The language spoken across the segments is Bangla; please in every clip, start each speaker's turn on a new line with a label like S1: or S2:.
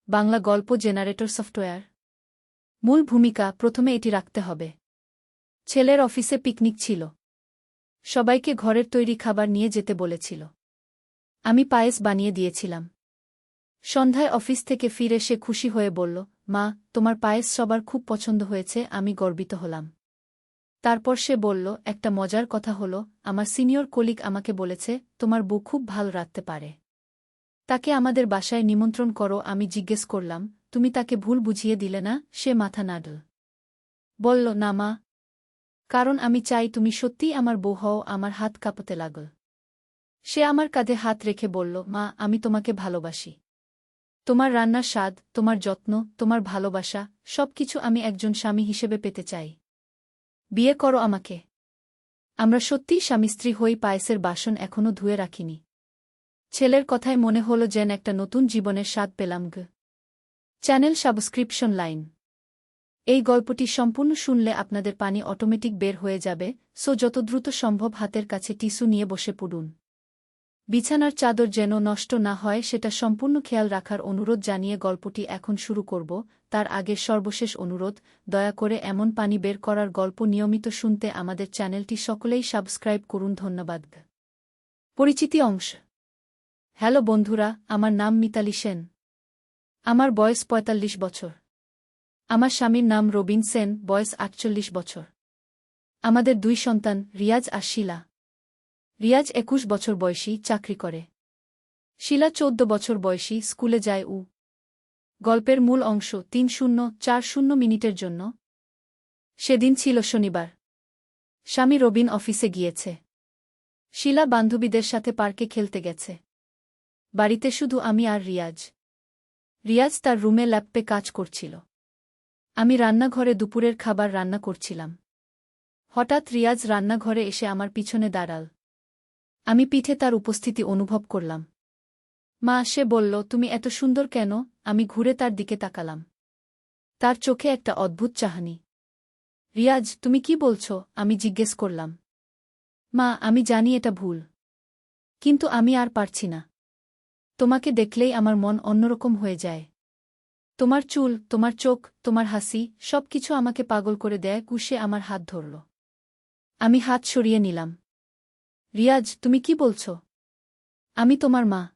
S1: বাংলা গল্প জেনারেটর সফটওয়্যার। মূল ভূমিকা প্রথমে এটি রাখতে হবে। ছেলের অফিসে পিকনিক ছিল। সবাইকে ঘরের তৈরি খাবার নিয়ে যেতে বলেছিল। আমি পায়েস বানিয়ে দিয়েছিলাম। সন্ধ্যায় অফিস থেকে ফিরে সে খুশি হয়ে বলল, মা, তোমার পায়েস সবার খুব পছন্দ হয়েছে। আমি গর্বিত হলাম। তারপর সে বলল, একটা মজার কথা হলো, আমার সিনিয়র কলিগ আমাকে বলেছে তোমার বউ খুব ভালো রাঁধতে পারে। তাকে আমাদের বাসায় নিমন্ত্রণ করো। আমি জিজ্ঞেস করলাম, তুমি তাকে ভুল বুঝিয়ে দিলে না? সে মাথা নাড়ল। বলল, না মা, কারণ আমি চাই তুমি সত্যিই আমার বউ হও। আমার হাত কাঁপতে লাগল। সে আমার কাঁধে হাত রেখে বলল, মা, আমি তোমাকে ভালোবাসি। তোমার রান্নার স্বাদ, তোমার যত্ন, তোমার ভালোবাসা, সবকিছু আমি একজন স্বামী হিসেবে পেতে চাই। বিয়ে করো আমাকে। আমরা সত্যিই স্বামী স্ত্রী হই। পায়েসের বাসন এখনও ধুয়ে রাখিনি। ছেলের কথায় মনে হল যেন একটা নতুন জীবনের স্বাদ পেলাম। Channel subscription line. এই গল্পটি সম্পূর্ণ শুনলে আপনাদের পানি অটোমেটিক বের হয়ে যাবে, সো যত দ্রুত সম্ভব হাতের কাছে টিস্যু নিয়ে বসে পড়ুন। বিছানার চাদর যেন নষ্ট না হয় সেটা সম্পূর্ণ খেয়াল রাখার অনুরোধ জানিয়ে গল্পটি এখন শুরু করব। তার আগে সর্বশেষ অনুরোধ, দয়া করে এমন পানি বের করার গল্প নিয়মিত শুনতে আমাদের চ্যানেলটি সকলেই সাবস্ক্রাইব করুন। ধন্যবাদ। পরিচিতি অংশ। হ্যালো বন্ধুরা, আমার নাম মিতালি সেন। আমার বয়স ৪৫ বছর। আমার স্বামীর নাম রবিন সেন, বয়স ৪৮ বছর। আমাদের ২ সন্তান, রিয়াজ আর শিলা। রিয়াজ ২১ বছর বয়সী, চাকরি করে। শিলা ১৪ বছর বয়সী, স্কুলে যায়। গল্পের মূল অংশ ৩০৪০ মিনিটের জন্য। সেদিন ছিল শনিবার। স্বামী রবিন অফিসে গিয়েছে। শিলা বান্ধবীদের সাথে পার্কে খেলতে গেছে। বাড়িতে শুধু আমি আর রিয়াজ। রিয়াজ তার রুমে ল্যাপটপে কাজ করছিল। আমি রান্নাঘরে দুপুরের খাবার রান্না করছিলাম। হঠাৎ রিয়াজ রান্নাঘরে এসে আমার পিছনে দাঁড়াল। আমি পিঠে তার উপস্থিতি অনুভব করলাম। মা, সে বলল, তুমি এত সুন্দর কেন? আমি ঘুরে তার দিকে তাকালাম। তার চোখে একটা অদ্ভুত চাহনি। রিয়াজ, তুমি কি বলছ? আমি জিজ্ঞেস করলাম। মা, আমি জানি এটা ভুল, কিন্তু আমি আর পারছি না। তোমাকে দেখলেই আমার মন অন্যরকম হয়ে যায়। তোমার চুল, তোমার চোখ, তোমার হাসি, সবকিছু আমাকে পাগল করে দেয়। কুশে আমার হাত ধরল। আমি হাত সরিয়ে নিলাম। রিয়াজ, তুমি কি বলছ? আমি তোমার মা।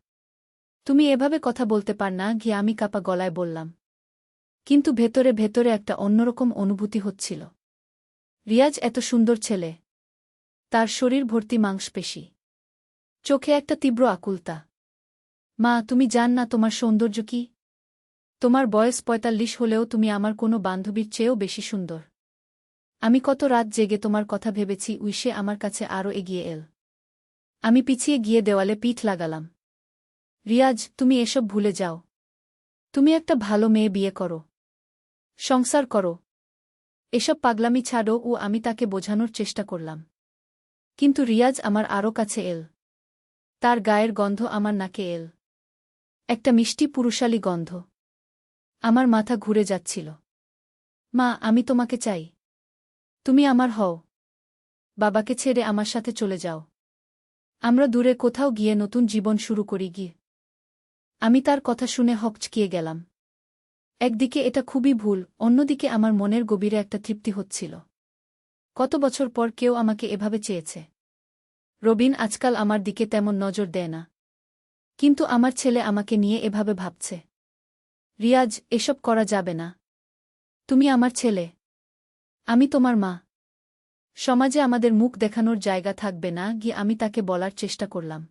S1: তুমি এভাবে কথা বলতে পার না। আমি কাঁপা গলায় বললাম। কিন্তু ভেতরে ভেতরে একটা অন্যরকম অনুভূতি হচ্ছিল। রিয়াজ এত সুন্দর ছেলে। তার শরীর ভর্তি মাংসপেশি। চোখে একটা তীব্র আকুলতা। মা, তুমি জান না তোমার সৌন্দর্য কি? তোমার বয়স ৪৫ হলেও তুমি আমার কোনো বান্ধবীর চেয়েও বেশি সুন্দর। আমি কত রাত জেগে তোমার কথা ভেবেছি। সে আমার কাছে আরও এগিয়ে এল। আমি পিছিয়ে গিয়ে দেওয়ালে পিঠ লাগালাম। রিয়াজ, তুমি এসব ভুলে যাও। তুমি একটা ভালো মেয়ে, বিয়ে করো, সংসার করো। এসব পাগলামি ছাড়ো। আমি তাকে বোঝানোর চেষ্টা করলাম। কিন্তু রিয়াজ আমার আরও কাছে এল। তার গায়ের গন্ধ আমার নাকে এল। একটা মিষ্টি পুরুষালী গন্ধ। আমার মাথা ঘুরে যাচ্ছিল। মা, আমি তোমাকে চাই। তুমি আমার হও। বাবাকে ছেড়ে আমার সাথে চলে যাও। আমরা দূরে কোথাও গিয়ে নতুন জীবন শুরু করি। আমি তার কথা শুনে হকচকিয়ে গেলাম। একদিকে এটা খুবই ভুল, অন্যদিকে আমার মনের গভীরে একটা তৃপ্তি হচ্ছিল। কত বছর পর কেউ আমাকে এভাবে চেয়েছে। রবিন আজকাল আমার দিকে তেমন নজর দেয় না। কিন্তু আমার ছেলে আমাকে নিয়ে এভাবে ভাবছে। রিয়াজ, এসব করা যাবে না। তুমি আমার ছেলে। আমি তোমার মা। সমাজে আমাদের মুখ দেখানোর জায়গা থাকবে না। আমি তাকে বলার চেষ্টা করলাম।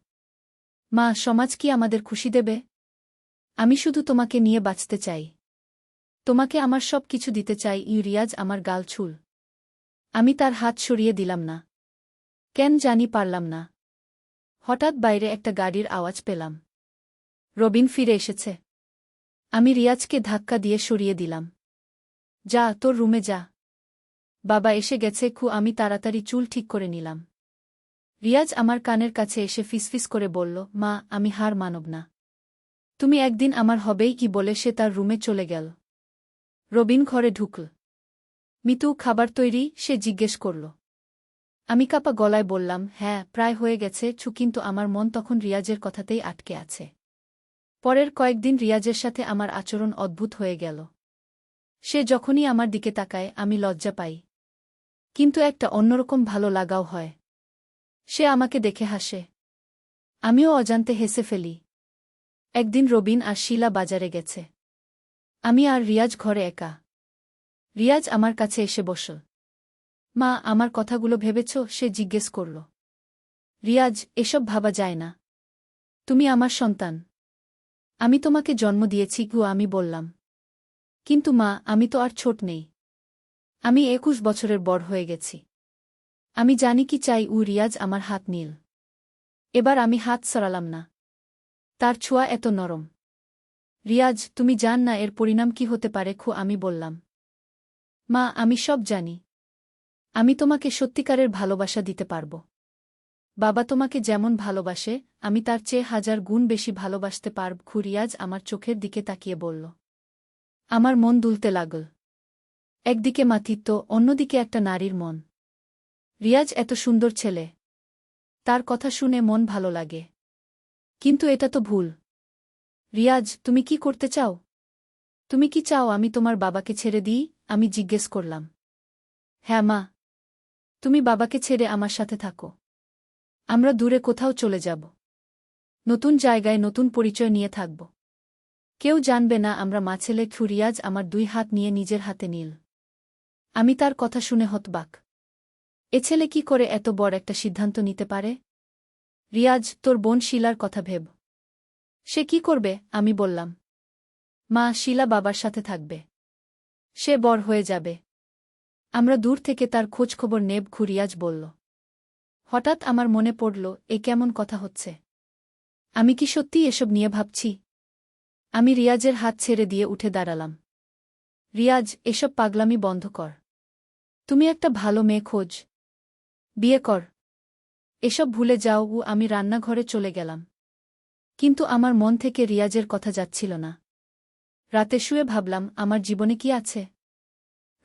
S1: মা, সমাজ কি আমাদের খুশি দেবে? আমি শুধু তোমাকে নিয়ে বাঁচতে চাই। তোমাকে আমার সব কিছু দিতে চাই। রিয়াজ আমার গাল ছুল। আমি তার হাত সরিয়ে দিলাম না। কেন জানি পারলাম না। হঠাৎ বাইরে একটা গাড়ির আওয়াজ পেলাম। রবিন ফিরে এসেছে। আমি রিয়াজকে ধাক্কা দিয়ে সরিয়ে দিলাম। যা, তোর রুমে যা। বাবা এসে গেছে। আমি তাড়াতাড়ি চুল ঠিক করে নিলাম। রিয়াজ আমার কানের কাছে এসে ফিসফিস করে বলল, মা, আমি হার মানব না। তুমি একদিন আমার হবেই বলে সে তার রুমে চলে গেল। রবিন ঘরে ঢুকল। মিতু, খাবার তৈরি? সে জিজ্ঞেস করল। আমি কাঁপা গলায় বললাম, হ্যাঁ, প্রায় হয়ে গেছে। কিন্তু আমার মন তখন রিয়াজের কথাতেই আটকে আছে। পরের কয়েকদিন রিয়াজের সাথে আমার আচরণ অদ্ভুত হয়ে গেল। সে যখনই আমার দিকে তাকায় আমি লজ্জা পাই। কিন্তু একটা অন্যরকম ভালো লাগাও হয়। সে আমাকে দেখে হাসে। আমিও অজান্তে হেসে ফেলি। একদিন রবিন আর শিলা বাজারে গেছে। আমি আর রিয়াজ ঘরে একা। রিয়াজ আমার কাছে এসে বসল। মা, আমার কথাগুলো ভেবেছ? সে জিজ্ঞেস করল। রিয়াজ, এসব ভাবা যায় না। তুমি আমার সন্তান। আমি তোমাকে জন্ম দিয়েছি গু, আমি বললাম। কিন্তু মা, আমি তো আর ছোট নেই। আমি 21 বছরের বড় হয়ে গেছি। আমি জানি কি চাই। রিয়াজ আমার হাত নীল। এবার আমি হাত সরালাম না। তার ছোঁয়া এত নরম। রিয়াজ, তুমি জান না এর পরিণাম কি হতে পারে? আমি বললাম। মা, আমি সব জানি। আমি তোমাকে সত্যিকারের ভালোবাসা দিতে পারব। বাবা তোমাকে যেমন ভালোবাসে আমি তার চেয়ে 1000 গুণ বেশি ভালোবাসতে পারব। রিয়াজ আমার চোখের দিকে তাকিয়ে বলল। আমার মন দুলতে লাগল। একদিকে মাতৃত্ব, অন্যদিকে একটা নারীর মন। রিয়াজ এত সুন্দর ছেলে। তার কথা শুনে মন ভালো লাগে। কিন্তু এটা তো ভুল। রিয়াজ, তুমি কি করতে চাও? তুমি কি চাও আমি তোমার বাবাকে ছেড়ে দিই? আমি জিজ্ঞেস করলাম। হ্যাঁ মা। তুমি বাবাকে ছেড়ে আমার সাথে থাকো। আমরা দূরে কোথাও চলে যাব। নতুন জায়গায় নতুন পরিচয় নিয়ে থাকব। কেউ জানবে না আমরা মা ছেলে। রিয়াজ আমার 2 হাত নিয়ে নিজের হাতে নিল। আমি তার কথা শুনে হতবাক। এ ছেলে কি করে এত বড় একটা সিদ্ধান্ত নিতে পারে? রিয়াজ, তোর বোন শিলার কথা ভেব। সে কি করবে? আমি বললাম। মা, শিলা বাবার সাথে থাকবে। সে বড় হয়ে যাবে। আমরা দূর থেকে তার খোঁজখবর নেব। রিয়াজ বলল। হঠাৎ আমার মনে পড়ল, এ কেমন কথা হচ্ছে? আমি কি সত্যিই এসব নিয়ে ভাবছি? আমি রিয়াজের হাত ছেড়ে দিয়ে উঠে দাঁড়ালাম। রিয়াজ, এসব পাগলামি বন্ধ কর। তুমি একটা ভালো মেয়ে খোঁজ। বিয়ে কর। এসব ভুলে যাও। আমি রান্নাঘরে চলে গেলাম। কিন্তু আমার মন থেকে রিয়াজের কথা যাচ্ছিল না। রাতে শুয়ে ভাবলাম, আমার জীবনে কি আছে?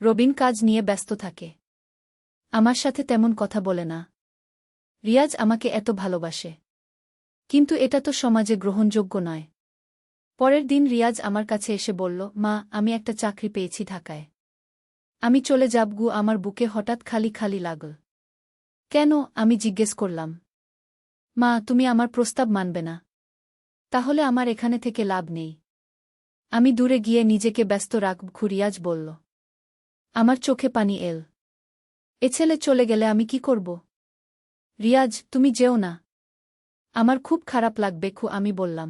S1: রবিন কাজ নিয়ে ব্যস্ত থাকে। আমার সাথে তেমন কথা বলে না। রিয়াজ আমাকে এত ভালোবাসে। কিন্তু এটা তো সমাজে গ্রহণযোগ্য নয়। পরের দিন রিয়াজ আমার কাছে এসে বলল, মা, আমি একটা চাকরি পেয়েছি ঢাকায়। আমি চলে যাব। আমার বুকে হঠাৎ খালি খালি লাগল। কেন? আমি জিজ্ঞেস করলাম। মা, তুমি আমার প্রস্তাব মানবে না। তাহলে আমার এখানে থেকে লাভ নেই। আমি দূরে গিয়ে নিজেকে ব্যস্ত রাখব। রিয়াজ বলল। আমার চোখে পানি এল। এ ছেলে চলে গেলে আমি কি করব? রিয়াজ, তুমি যেও না। আমার খুব খারাপ লাগবে। আমি বললাম।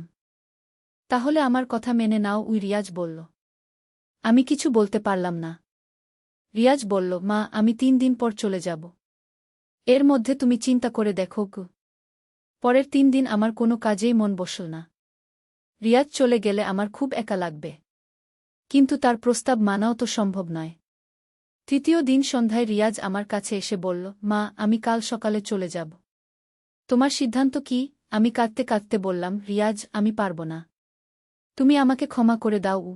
S1: তাহলে আমার কথা মেনে নাও। রিয়াজ বলল। আমি কিছু বলতে পারলাম না। রিয়াজ বলল, মা, আমি 3 দিন পর চলে যাব। এর মধ্যে তুমি চিন্তা করে দেখো। পরের 3 দিন আমার কোনো কাজেই মন বসল না। রিয়াজ চলে গেলে আমার খুব একা লাগবে। কিন্তু তার প্রস্তাব মানাও তো সম্ভব নয়। 3য় দিন সন্ধ্যায় রিয়াজ আমার কাছে এসে বলল, মা, আমি কাল সকালে চলে যাব। তোমার সিদ্ধান্ত কি? আমি কাঁদতে কাঁদতে বললাম, রিয়াজ, আমি পারব না। তুমি আমাকে ক্ষমা করে দাও।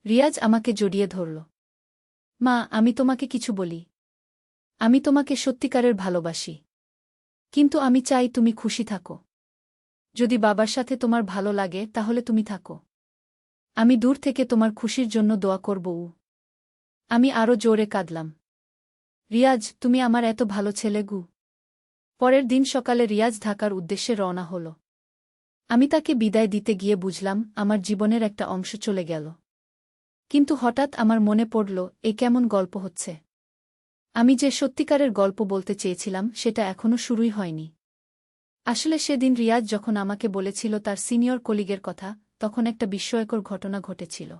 S1: রিয়াজ আমাকে জড়িয়ে ধরল। মা, আমি তোমাকে কিছু বলি। আমি তোমাকে সত্যিকারের ভালোবাসি। কিন্তু আমি চাই তুমি খুশি থাকো। যদি বাবার সাথে তোমার ভালো লাগে তাহলে তুমি থাকো। আমি দূর থেকে তোমার খুশির জন্য দোয়া করব। আমি আরও জোরে কাঁদলাম। রিয়াজ, তুমি আমার এত ভালো ছেলে। পরের দিন সকালে রিয়াজ ঢাকার উদ্দেশ্যে রওনা হল। আমি তাকে বিদায় দিতে গিয়ে বুঝলাম আমার জীবনের একটা অংশ চলে গেল। কিন্তু হঠাৎ আমার মনে পড়ল, এ কেমন গল্প হচ্ছে। আমি যে সত্যিকারের গল্প বলতে চেয়েছিলাম সেটা এখনো শুরুই হয়নি। আসলে সেদিন রিয়াজ যখন আমাকে বলেছিল তার সিনিয়র কলিগের কথা, তখন একটা বিস্ময়কর ঘটনা ঘটেছিল।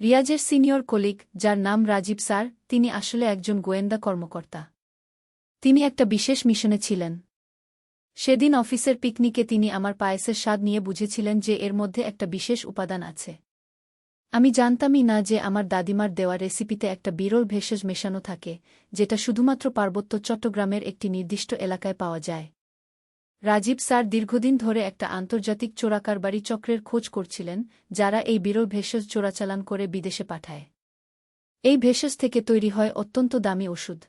S1: রিয়াজের সিনিয়র কলিগ, যার নাম রাজীব স্যার, তিনি আসলে একজন গোয়েন্দা কর্মকর্তা। তিনি একটা বিশেষ মিশনে ছিলেন। সেদিন অফিসের পিকনিকে তিনি আমার পায়েসের স্বাদ নিয়ে বুঝেছিলেন যে এর মধ্যে একটা বিশেষ উপাদান আছে। আমি জানতামই না যে আমার দাদিমার দেওয়া রেসিপিতে একটা বিরল ভেষজ মেশানো থাকে, যেটা শুধুমাত্র পার্বত্য চট্টগ্রামের একটি নির্দিষ্ট এলাকায় পাওয়া যায়। রাজীব স্যার দীর্ঘদিন ধরে একটা আন্তর্জাতিক চোরাকারবারি চক্রের খোঁজ করছিলেন, যারা এই বিরল ভেষজ চোরাচালান করে বিদেশে পাঠায়। এই ভেষজ থেকে তৈরি হয় অত্যন্ত দামি ওষুধ।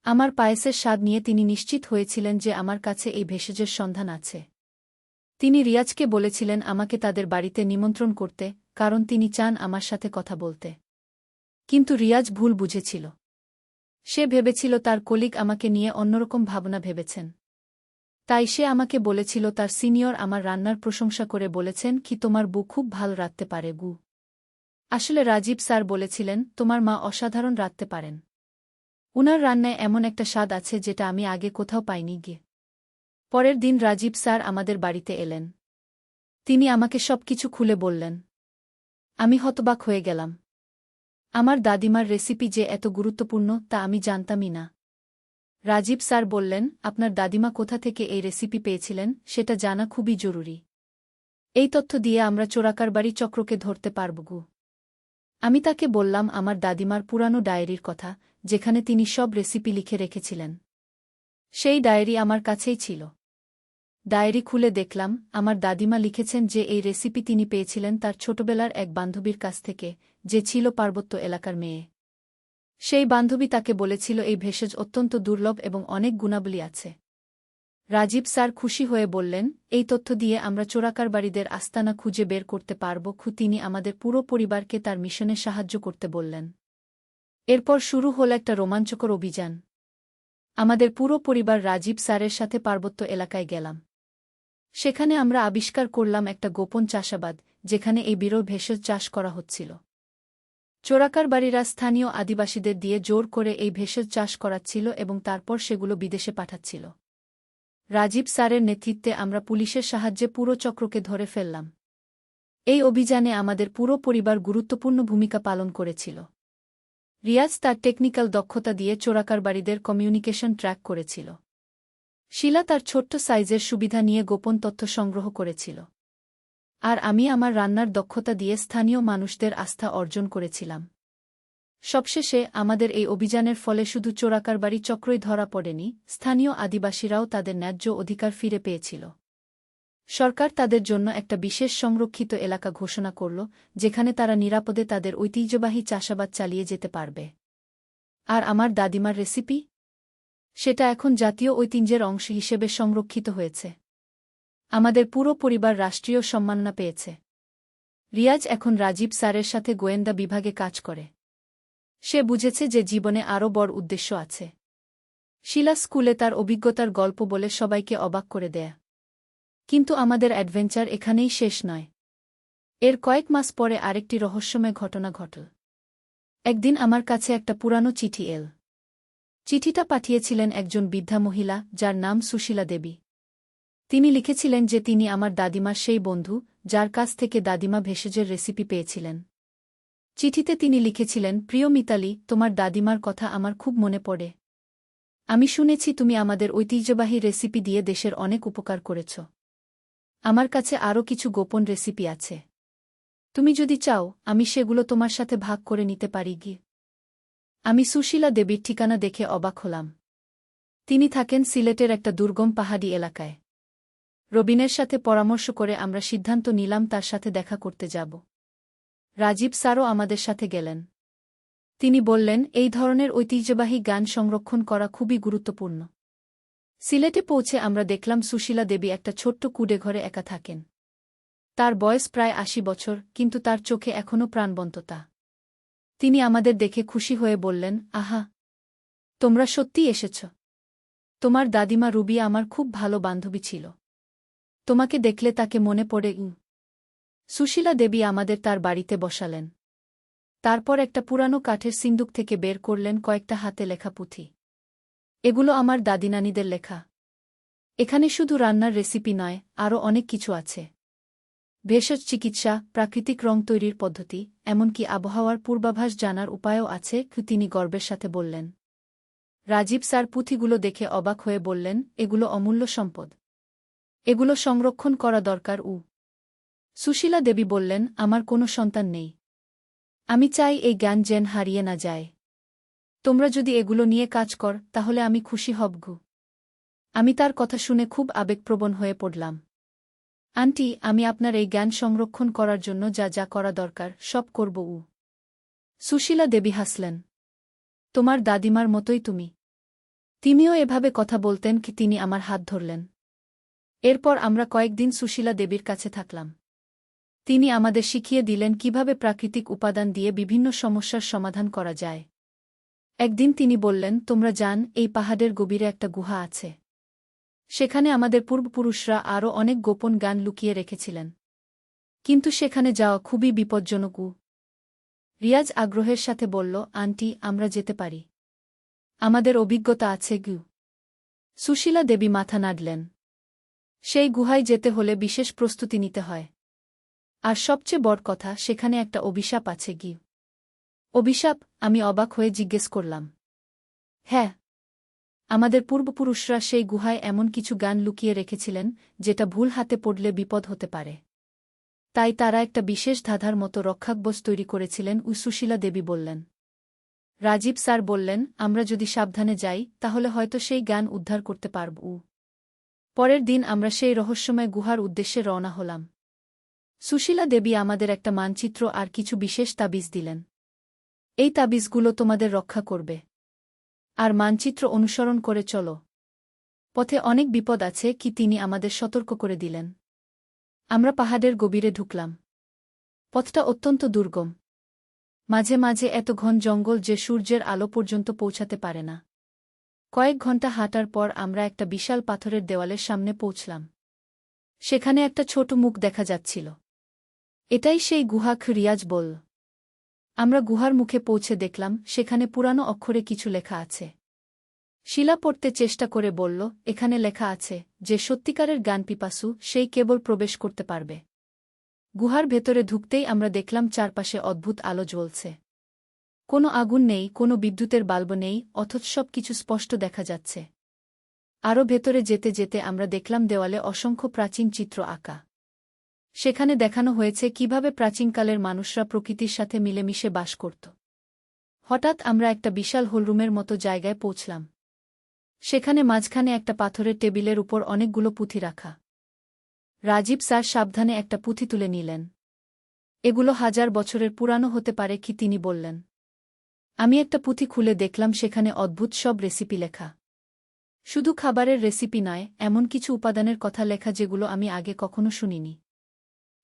S1: আমার পায়েসের স্বাদ নিয়ে তিনি নিশ্চিত হয়েছিলেন যে আমার কাছে এই ভেষজের সন্ধান আছে। তিনি রিয়াজকে বলেছিলেন আমাকে তাদের বাড়িতে নিমন্ত্রণ করতে, কারণ তিনি চান আমার সাথে কথা বলতে। কিন্তু রিয়াজ ভুল বুঝেছিল। সে ভেবেছিল তার কলিগ আমাকে নিয়ে অন্যরকম ভাবনা ভেবেছেন। তাই সে আমাকে বলেছিল তার সিনিয়র আমার রান্নার প্রশংসা করে বলেছেন কি তোমার বউ খুব ভালো রাঁধতে পারে গু। আসলে রাজীব স্যার বলেছিলেন তোমার মা অসাধারণ রাঁধতে পারেন। উনার রান্নায় এমন একটা স্বাদ আছে যেটা আমি আগে কোথাও পাইনি গিয়ে। পরের দিন রাজীব স্যার আমাদের বাড়িতে এলেন। তিনি আমাকে সবকিছু খুলে বললেন। আমি হতবাক হয়ে গেলাম। আমার দাদিমার রেসিপি যে এত গুরুত্বপূর্ণ তা আমি জানতামই না। রাজীব স্যার বললেন আপনার দাদিমা কোথা থেকে এই রেসিপি পেয়েছিলেন সেটা জানা খুবই জরুরি। এই তথ্য দিয়ে আমরা চোরাকারবারি চক্রকে ধরতে পারব গু। আমি তাকে বললাম আমার দাদিমার পুরানো ডায়েরির কথা, যেখানে তিনি সব রেসিপি লিখে রেখেছিলেন। সেই ডায়েরি আমার কাছেই ছিল। ডায়েরি খুলে দেখলাম আমার দাদিমা লিখেছেন যে এই রেসিপি তিনি পেয়েছিলেন তার ছোটবেলার এক বান্ধবীর কাছ থেকে, যে ছিল পার্বত্য এলাকার মেয়ে। সেই বান্ধবী তাকে বলেছিল এই ভেষজ অত্যন্ত দুর্লভ এবং অনেক গুণাবলী আছে। রাজীব স্যার খুশি হয়ে বললেন এই তথ্য দিয়ে আমরা চোরাকারবারিদের আস্তানা খুঁজে বের করতে পারব। তিনি আমাদের পুরো পরিবারকে তার মিশনে সাহায্য করতে বললেন। এরপর শুরু হল একটা রোমাঞ্চকর অভিযান। আমাদের পুরো পরিবার রাজীব স্যারের সাথে পার্বত্য এলাকায় গেলাম। সেখানে আমরা আবিষ্কার করলাম একটা গোপন চাষাবাদ, যেখানে এই বিরল ভেষজ চাষ করা হচ্ছিল। চোরাকারবারিরা স্থানীয় আদিবাসীদের দিয়ে জোর করে এই ভেষজ চাষ করাচ্ছিল এবং তারপর সেগুলো বিদেশে পাঠাচ্ছিল। রাজীব স্যারের নেতৃত্বে আমরা পুলিশের সাহায্যে পুরো চক্রকে ধরে ফেললাম। এই অভিযানে আমাদের পুরো পরিবার গুরুত্বপূর্ণ ভূমিকা পালন করেছিল। রিয়াজ তার টেকনিক্যাল দক্ষতা দিয়ে চোরাকারবারিদের কমিউনিকেশন ট্র্যাক করেছিল। শিলা তার ছোট্ট সাইজের সুবিধা নিয়ে গোপন তথ্য সংগ্রহ করেছিল। আর আমি আমার রান্নার দক্ষতা দিয়ে স্থানীয় মানুষদের আস্থা অর্জন করেছিলাম। সবশেষে আমাদের এই অভিযানের ফলে শুধু চোরাকারবারি চক্রই ধরা পড়েনি, স্থানীয় আদিবাসীরাও তাদের ন্যায্য অধিকার ফিরে পেয়েছিল। সরকার তাদের জন্য একটা বিশেষ সংরক্ষিত এলাকা ঘোষণা করল, যেখানে তারা নিরাপদে তাদের ঐতিহ্যবাহী চাষাবাদ চালিয়ে যেতে পারবে। আর আমার দাদিমার রেসিপি? সেটা এখন জাতীয় ঐতিহ্যের অংশ হিসেবে সংরক্ষিত হয়েছে। আমাদের পুরো পরিবার রাষ্ট্রীয় সম্মাননা পেয়েছে। রিয়াজ এখন রাজীব স্যারের সাথে গোয়েন্দা বিভাগে কাজ করে। সে বুঝেছে যে জীবনে আরও বড় উদ্দেশ্য আছে। শিলা স্কুলে তার অভিজ্ঞতার গল্প বলে সবাইকে অবাক করে দেয়। কিন্তু আমাদের অ্যাডভেঞ্চার এখানেই শেষ নয়। এর কয়েক মাস পরে আরেকটি রহস্যময় ঘটনা ঘটল। একদিন আমার কাছে একটা পুরানো চিঠি এল। চিঠিটা পাঠিয়েছিলেন একজন বৃদ্ধা মহিলা, যার নাম সুশীলা দেবী। তিনি লিখেছিলেন যে তিনি আমার দাদিমার সেই বন্ধু, যার কাছ থেকে দাদিমা ভেষজের রেসিপি পেয়েছিলেন। চিঠিতে তিনি লিখেছিলেন, প্রিয় মিতালি, তোমার দাদিমার কথা আমার খুব মনে পড়ে। আমি শুনেছি তুমি আমাদের ঐতিহ্যবাহী রেসিপি দিয়ে দেশের অনেক উপকার করেছ। আমার কাছে আরও কিছু গোপন রেসিপি আছে। তুমি যদি চাও আমি সেগুলো তোমার সাথে ভাগ করে নিতে পারি কি? আমি সুশীলা দেবীর ঠিকানা দেখে অবাক হলাম। তিনি থাকেন সিলেটের একটা দুর্গম পাহাড়ি এলাকায়। রবিনের সাথে পরামর্শ করে আমরা সিদ্ধান্ত নিলাম তার সাথে দেখা করতে যাব। রাজীব স্যারও আমাদের সাথে গেলেন। তিনি বললেন এই ধরনের ঐতিহ্যবাহী গান সংরক্ষণ করা খুবই গুরুত্বপূর্ণ। সিলেটে পৌঁছে আমরা দেখলাম সুশীলা দেবী একটা ছোট্ট কুডে ঘরে একা থাকেন। তার বয়স প্রায় ৮০ বছর, কিন্তু তার চোখে এখনও প্রাণবন্ততা। তিনি আমাদের দেখে খুশি হয়ে বললেন, আহা, তোমরা সত্যিই এসেছ। তোমার দাদিমা রুবি আমার খুব ভালো বান্ধবী ছিল। তোমাকে দেখলে তাকে মনে পড়ে। সুশীলা দেবী আমাদের তার বাড়িতে বসালেন। তারপর একটা পুরানো কাঠের সিন্দুক থেকে বের করলেন কয়েকটা হাতে লেখা পুঁথি। এগুলো আমার দাদিনানিদের লেখা। এখানে শুধু রান্নার রেসিপি নয়, আরও অনেক কিছু আছে। ভেষজ চিকিৎসা, প্রাকৃতিক রং তৈরির পদ্ধতি, এমনকি আবহাওয়ার পূর্বাভাস জানার উপায়ও আছে, তিনি গর্বের সাথে বললেন। রাজীব স্যার পুঁথিগুলো দেখে অবাক হয়ে বললেন, এগুলো অমূল্য সম্পদ। এগুলো সংরক্ষণ করা দরকার। সুশীলা দেবী বললেন, আমার কোনো সন্তান নেই। আমি চাই এই জ্ঞান যেন হারিয়ে না যায়। তোমরা যদি এগুলো নিয়ে কাজ কর তাহলে আমি খুশি হব গু। আমি তার কথা শুনে খুব আবেগপ্রবণ হয়ে পড়লাম। আন্টি, আমি আপনার এই জ্ঞান সংরক্ষণ করার জন্য যা যা করা দরকার সব করব। সুশীলা দেবী হাসলেন। তোমার দাদিমার মতোই তুমি। তিনিও এভাবে কথা বলতেন কি? তিনি আমার হাত ধরলেন। এরপর আমরা কয়েকদিন সুশীলা দেবীর কাছে থাকলাম। তিনি আমাদের শিখিয়ে দিলেন কিভাবে প্রাকৃতিক উপাদান দিয়ে বিভিন্ন সমস্যার সমাধান করা যায়। একদিন তিনি বললেন, তোমরা জান, এই পাহাড়ের গভীরে একটা গুহা আছে। সেখানে আমাদের পূর্বপুরুষরা আরও অনেক গোপন জ্ঞান লুকিয়ে রেখেছিলেন। কিন্তু সেখানে যাওয়া খুবই বিপজ্জনক। রিয়াজ আগ্রহের সাথে বলল, আন্টি, আমরা যেতে পারি। আমাদের অভিজ্ঞতা আছে। সুশীলা দেবী মাথা নাড়লেন। সেই গুহায় যেতে হলে বিশেষ প্রস্তুতি নিতে হয়। আর সবচেয়ে বড় কথা, সেখানে একটা অভিশাপ আছে। অভিশাপ? আমি অবাক হয়ে জিজ্ঞেস করলাম। হ্যাঁ, আমাদের পূর্বপুরুষরা সেই গুহায় এমন কিছু জ্ঞান লুকিয়ে রেখেছিলেন যেটা ভুল হাতে পড়লে বিপদ হতে পারে। তাই তারা একটা বিশেষ ধাঁধার মতো রক্ষাকবচ তৈরি করেছিলেন, সুশীলা দেবী বললেন। রাজীব স্যার বললেন, আমরা যদি সাবধানে যাই তাহলে হয়তো সেই জ্ঞান উদ্ধার করতে পারব। পরের দিন আমরা সেই রহস্যময় গুহার উদ্দেশ্যে রওনা হলাম। সুশীলা দেবী আমাদের একটা মানচিত্র আর কিছু বিশেষ তাবিজ দিলেন। এই তাবিজগুলো তোমাদের রক্ষা করবে। আর মানচিত্র অনুসরণ করে চলো। পথে অনেক বিপদ আছে, তিনি আমাদের সতর্ক করে দিলেন। আমরা পাহাড়ের গভীরে ঢুকলাম। পথটা অত্যন্ত দুর্গম। মাঝে মাঝে এত ঘন জঙ্গল যে সূর্যের আলো পর্যন্ত পৌঁছাতে পারে না। কয়েক ঘন্টা হাঁটার পর আমরা একটা বিশাল পাথরের দেওয়ালের সামনে পৌঁছলাম। সেখানে একটা ছোট মুখ দেখা যাচ্ছিল। এটাই সেই গুহা, রিয়াজ বলল। আমরা গুহার মুখে পৌঁছে দেখলাম সেখানে পুরানো অক্ষরে কিছু লেখা আছে। শিলা পড়তে চেষ্টা করে বলল, এখানে লেখা আছে, যে সত্যিকারের জ্ঞানপিপাসু সেই কেবল প্রবেশ করতে পারবে। গুহার ভেতরে ঢুকতেই আমরা দেখলাম চারপাশে অদ্ভুত আলো জ্বলছে। কোনো আগুন নেই, কোনো বিদ্যুতের বাল্ব নেই, অথচ সব কিছু স্পষ্ট দেখা যাচ্ছে। আরও ভেতরে যেতে যেতে আমরা দেখলাম দেওয়ালে অসংখ্য প্রাচীন চিত্র আঁকা। সেখানে দেখানো হয়েছে কিভাবে প্রাচীনকালের মানুষরা প্রকৃতির সাথে মিলেমিশে বাস করত। হঠাৎ আমরা একটা বিশাল হলরুমের মতো জায়গায় পৌঁছলাম। সেখানে মাঝখানে একটা পাথরের টেবিলের উপর অনেকগুলো পুঁথি রাখা। রাজীব স্যার সাবধানে একটা পুঁথি তুলে নিলেন। এগুলো 1000 বছরের পুরানো হতে পারে, তিনি বললেন। আমি একটা পুঁথি খুলে দেখলাম সেখানে অদ্ভুত সব রেসিপি লেখা। শুধু খাবারের রেসিপি নয়, এমন কিছু উপাদানের কথা লেখা যেগুলো আমি আগে কখনো শুনিনি।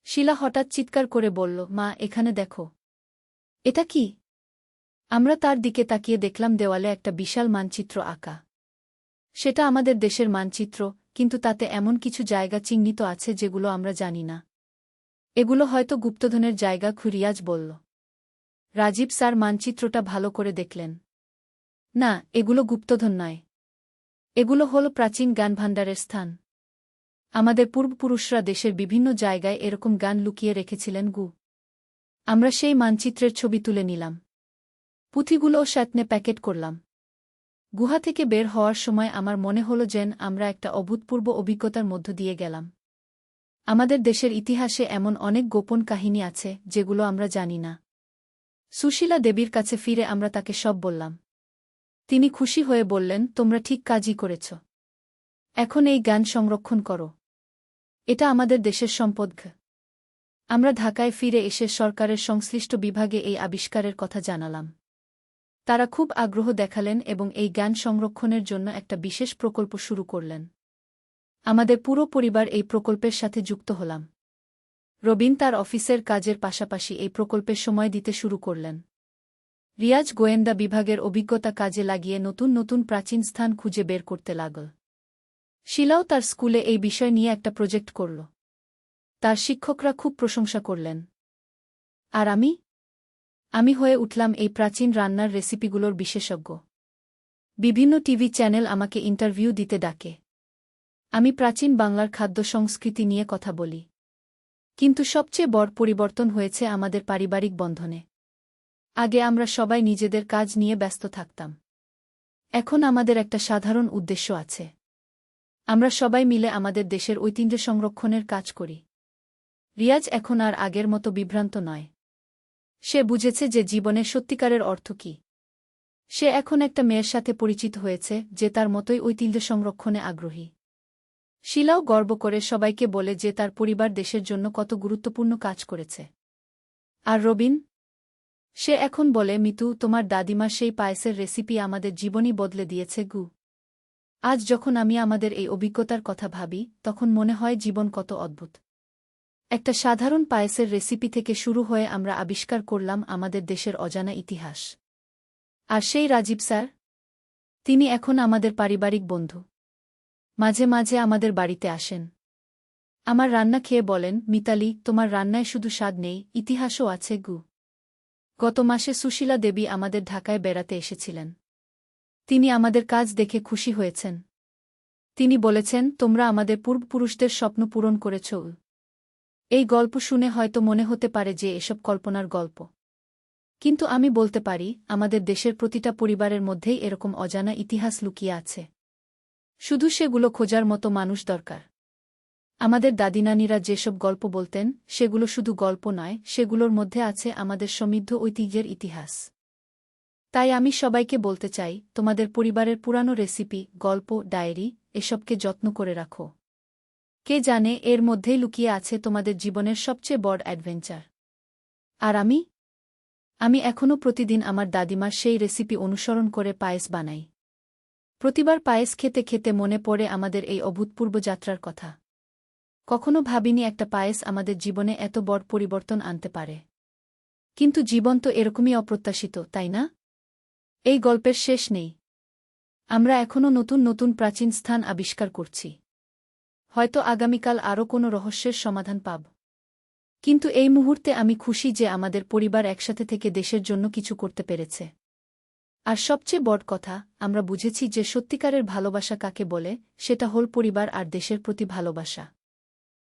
S1: শিলা হঠাৎ চিৎকার করে বলল, মা, এখানে দেখো। এটা কি? আমরা তার দিকে তাকিয়ে দেখলাম দেওয়ালে একটা বিশাল মানচিত্র আঁকা। সেটা আমাদের দেশের মানচিত্র, কিন্তু তাতে এমন কিছু জায়গা চিহ্নিত আছে যেগুলো আমরা জানি না। এগুলো হয়তো গুপ্তধনের জায়গা, রিয়াজ বলল। রাজীব স্যার মানচিত্রটা ভালো করে দেখলেন। না, এগুলো গুপ্তধন নয়। এগুলো হল প্রাচীন জ্ঞানভাণ্ডারের স্থান। আমাদের পূর্বপুরুষরা দেশের বিভিন্ন জায়গায় এরকম জ্ঞান লুকিয়ে রেখেছিলেন। আমরা সেই মানচিত্রের ছবি তুলে নিলাম। পুঁথিগুলোও সাথে প্যাকেট করলাম। গুহা থেকে বের হওয়ার সময় আমার মনে হল যেন আমরা একটা অভূতপূর্ব অভিজ্ঞতার মধ্য দিয়ে গেলাম। আমাদের দেশের ইতিহাসে এমন অনেক গোপন কাহিনী আছে যেগুলো আমরা জানি না। সুশীলা দেবীর কাছে ফিরে আমরা তাকে সব বললাম। তিনি খুশি হয়ে বললেন, তোমরা ঠিক কাজই করেছ। এখন এই জ্ঞান সংরক্ষণ করো। এটা আমাদের দেশের সম্পদ। আমরা ঢাকায় ফিরে এসে সরকারের সংশ্লিষ্ট বিভাগে এই আবিষ্কারের কথা জানালাম। তারা খুব আগ্রহ দেখালেন এবং এই জ্ঞান সংরক্ষণের জন্য একটা বিশেষ প্রকল্প শুরু করলেন। আমাদের পুরো পরিবার এই প্রকল্পের সাথে যুক্ত হলাম। রবিন তার অফিসের কাজের পাশাপাশি এই প্রকল্পের সময় দিতে শুরু করলেন। রিয়াজ গোয়েন্দা বিভাগের অভিজ্ঞতা কাজে লাগিয়ে নতুন নতুন প্রাচীন স্থান খুঁজে বের করতে লাগল। শিলাও তার স্কুলে এই বিষয় নিয়ে একটা প্রজেক্ট করল। তার শিক্ষকরা খুব প্রশংসা করলেন। আর আমি হয়ে উঠলাম এই প্রাচীন রান্নার রেসিপিগুলোর বিশেষজ্ঞ। বিভিন্ন টিভি চ্যানেল আমাকে ইন্টারভিউ দিতে ডাকে। আমি প্রাচীন বাংলার খাদ্য সংস্কৃতি নিয়ে কথা বলি। কিন্তু সবচেয়ে বড় পরিবর্তন হয়েছে আমাদের পারিবারিক বন্ধনে। আগে আমরা সবাই নিজেদের কাজ নিয়ে ব্যস্ত থাকতাম। এখন আমাদের একটা সাধারণ উদ্দেশ্য আছে। আমরা সবাই মিলে আমাদের দেশের ঐতিহ্য সংরক্ষণের কাজ করি। রিয়াজ এখন আর আগের মতো বিভ্রান্ত নয়। সে বুঝেছে যে জীবনের সত্যিকারের অর্থ কী। সে এখন একটা মেয়ের সাথে পরিচিত হয়েছে যে তার মতোই ঐতিহ্য সংরক্ষণে আগ্রহী। শিলাও গর্ব করে সবাইকে বলে যে তার পরিবার দেশের জন্য কত গুরুত্বপূর্ণ কাজ করেছে। আর রবিন? সে এখন বলে, মিতু, তোমার দাদিমার সেই পায়েসের রেসিপি আমাদের জীবনই বদলে দিয়েছে। আজ যখন আমি আমাদের এই অভিজ্ঞতার কথা ভাবি তখন মনে হয় জীবন কত অদ্ভুত। একটা সাধারণ পায়েসের রেসিপি থেকে শুরু হয়ে আমরা আবিষ্কার করলাম আমাদের দেশের অজানা ইতিহাস। আর সেই রাজীব স্যার, তিনি এখন আমাদের পারিবারিক বন্ধু। মাঝে মাঝে আমাদের বাড়িতে আসেন। আমার রান্না খেয়ে বলেন, মিতালি, তোমার রান্নায় শুধু স্বাদ নেই, ইতিহাসও আছে গু। গত মাসে সুশীলা দেবী আমাদের ঢাকায় বেড়াতে এসেছিলেন। তিনি আমাদের কাজ দেখে খুশি হয়েছেন। তিনি বলেছেন, তোমরা আমাদের পূর্বপুরুষদের স্বপ্ন পূরণ করেছ। এই গল্প শুনে হয়তো মনে হতে পারে যে এসব কল্পনার গল্প। কিন্তু আমি বলতে পারি, আমাদের দেশের প্রতিটা পরিবারের মধ্যেই এরকম অজানা ইতিহাস লুকিয়ে আছে। শুধু সেগুলো খোঁজার মতো মানুষ দরকার। আমাদের দাদিনানিরা যেসব গল্প বলতেন, সেগুলো শুধু গল্প নয়, সেগুলোর মধ্যে আছে আমাদের সমৃদ্ধ ঐতিহ্যের ইতিহাস। তাই আমি সবাইকে বলতে চাই, তোমাদের পরিবারের পুরানো রেসিপি, গল্প, ডায়েরি, এসবকে যত্ন করে রাখো। কে জানে এর মধ্যেই লুকিয়ে আছে তোমাদের জীবনের সবচেয়ে বড় অ্যাডভেঞ্চার। আর আমি এখনও প্রতিদিন আমার দাদিমার সেই রেসিপি অনুসরণ করে পায়েস বানাই। প্রতিবার পায়েস খেতে খেতে মনে পড়ে আমাদের এই অভূতপূর্ব যাত্রার কথা। কখনো ভাবিনি একটা পায়েস আমাদের জীবনে এত বড় পরিবর্তন আনতে পারে। কিন্তু জীবন তো এরকমই অপ্রত্যাশিত, তাই না? এই গল্পের শেষ নেই। আমরা এখনও নতুন নতুন প্রাচীন স্থান আবিষ্কার করছি। হয়তো আগামীকাল আরও কোনো রহস্যের সমাধান পাব। কিন্তু এই মুহূর্তে আমি খুশি যে আমাদের পরিবার একসাথে থেকে দেশের জন্য কিছু করতে পেরেছে। আর সবচেয়ে বড় কথা, আমরা বুঝেছি যে সত্যিকারের ভালোবাসা কাকে বলে, সেটা হল পরিবার আর দেশের প্রতি ভালোবাসা।